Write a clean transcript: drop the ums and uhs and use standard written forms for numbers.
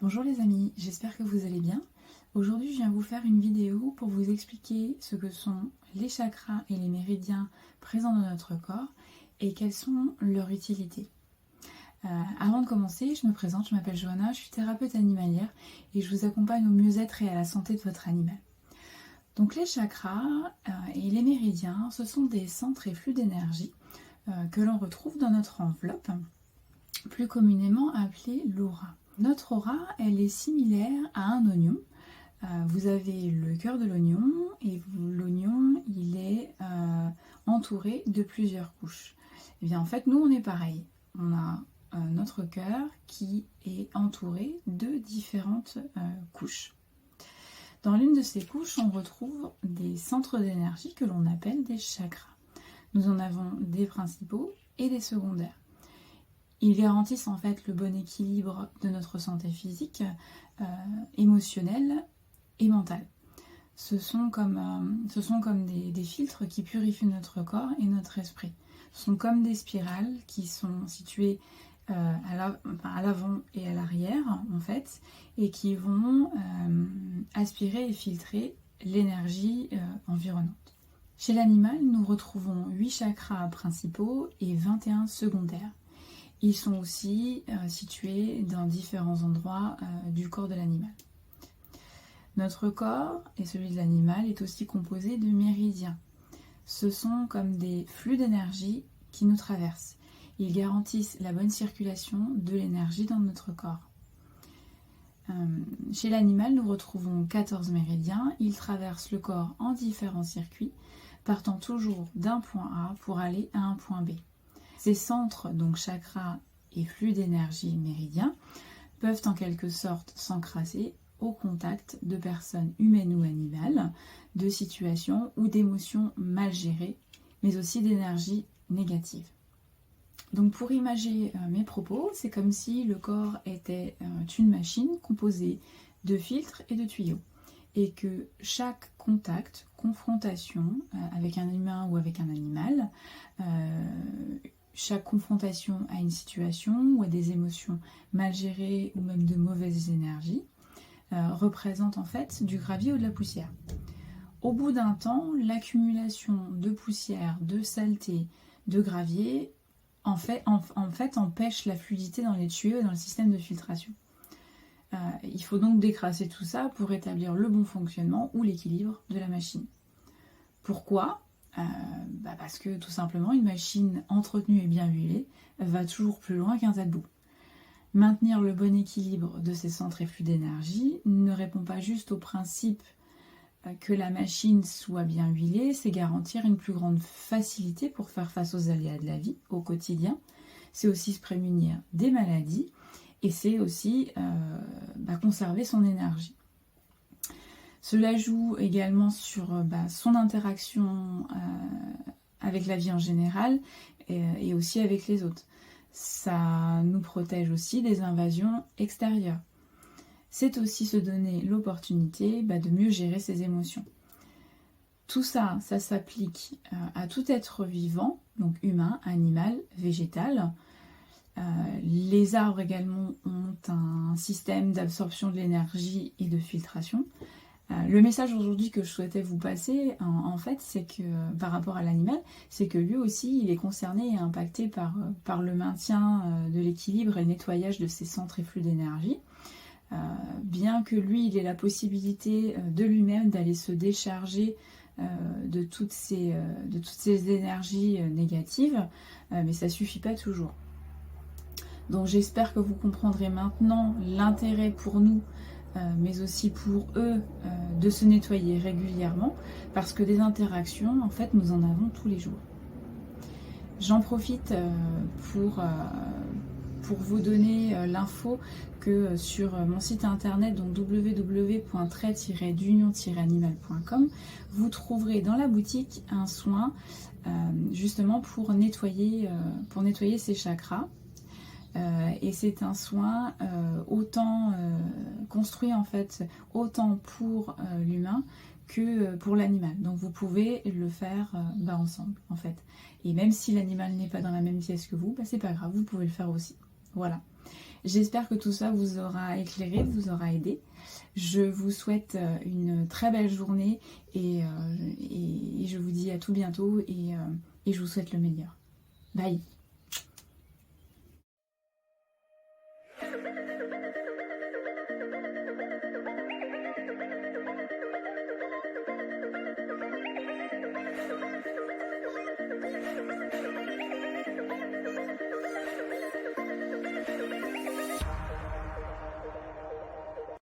Bonjour les amis, j'espère que vous allez bien. Aujourd'hui je viens vous faire une vidéo pour vous expliquer ce que sont les chakras et les méridiens présents dans notre corps et quelles sont leurs utilités. Avant de commencer, je me présente, je m'appelle Johanna, je suis thérapeute animalière et je vous accompagne au mieux-être et à la santé de votre animal. Donc les chakras et les méridiens, ce sont des centres et flux d'énergie que l'on retrouve dans notre enveloppe, plus communément appelée l'aura. Notre aura, elle est similaire à un oignon. Vous avez le cœur de l'oignon et l'oignon, il est entouré de plusieurs couches. Et bien en fait, nous, on est pareil. On a notre cœur qui est entouré de différentes couches. Dans l'une de ces couches, on retrouve des centres d'énergie que l'on appelle des chakras. Nous en avons des principaux et des secondaires. Ils garantissent en fait le bon équilibre de notre santé physique, émotionnelle et mentale. Ce sont comme des filtres qui purifient notre corps et notre esprit. Ce sont comme des spirales qui sont situées à l'avant et à l'arrière en fait, et qui vont aspirer et filtrer l'énergie environnante. Chez l'animal, nous retrouvons 8 chakras principaux et 21 secondaires. Ils sont aussi situés dans différents endroits du corps de l'animal. Notre corps et celui de l'animal est aussi composé de méridiens. Ce sont comme des flux d'énergie qui nous traversent. Ils garantissent la bonne circulation de l'énergie dans notre corps. Chez l'animal, nous retrouvons 14 méridiens. Ils traversent le corps en différents circuits, partant toujours d'un point A pour aller à un point B. Ces centres, donc chakras et flux d'énergie méridiens, peuvent en quelque sorte s'encrasser au contact de personnes humaines ou animales, de situations ou d'émotions mal gérées, mais aussi d'énergie négative. Donc pour imager mes propos, c'est comme si le corps était une machine composée de filtres et de tuyaux, et que chaque contact, confrontation avec un humain ou avec un animal, chaque confrontation à une situation ou à des émotions mal gérées ou même de mauvaises énergies représente en fait du gravier ou de la poussière. Au bout d'un temps, l'accumulation de poussière, de saleté, de gravier en fait empêche la fluidité dans les tuyaux et dans le système de filtration. Il faut donc décrasser tout ça pour rétablir le bon fonctionnement ou l'équilibre de la machine. Pourquoi ? Parce que tout simplement une machine entretenue et bien huilée va toujours plus loin qu'un tas de boue. Maintenir le bon équilibre de ces centres et flux d'énergie ne répond pas juste au principe que la machine soit bien huilée, c'est garantir une plus grande facilité pour faire face aux aléas de la vie au quotidien. C'est aussi se prémunir des maladies et c'est aussi conserver son énergie. Cela joue également sur son interaction avec la vie en général et aussi avec les autres. Ça nous protège aussi des invasions extérieures. C'est aussi se donner l'opportunité de mieux gérer ses émotions. Tout ça, ça s'applique à tout être vivant, donc humain, animal, végétal. Les arbres également ont un système d'absorption de l'énergie et de filtration. Le message aujourd'hui que je souhaitais vous passer, en fait, c'est que par rapport à l'animal, c'est que lui aussi, il est concerné et impacté par le maintien de l'équilibre et le nettoyage de ses centres et flux d'énergie. Bien que lui, il ait la possibilité de lui-même d'aller se décharger de toutes ces énergies négatives, mais ça ne suffit pas toujours. Donc j'espère que vous comprendrez maintenant l'intérêt pour nous, mais aussi pour eux, de se nettoyer régulièrement, parce que des interactions, en fait, nous en avons tous les jours. J'en profite pour vous donner l'info que sur mon site internet, donc www.trait-d'union-animal.com, vous trouverez dans la boutique un soin justement pour nettoyer ces chakras. Et c'est un soin autant construit en fait autant pour l'humain que pour l'animal. Donc vous pouvez le faire ensemble en fait. Et même si l'animal n'est pas dans la même pièce que vous, c'est pas grave, vous pouvez le faire aussi. Voilà. J'espère que tout ça vous aura éclairé, vous aura aidé. Je vous souhaite une très belle journée et je vous dis à tout bientôt et je vous souhaite le meilleur. Bye.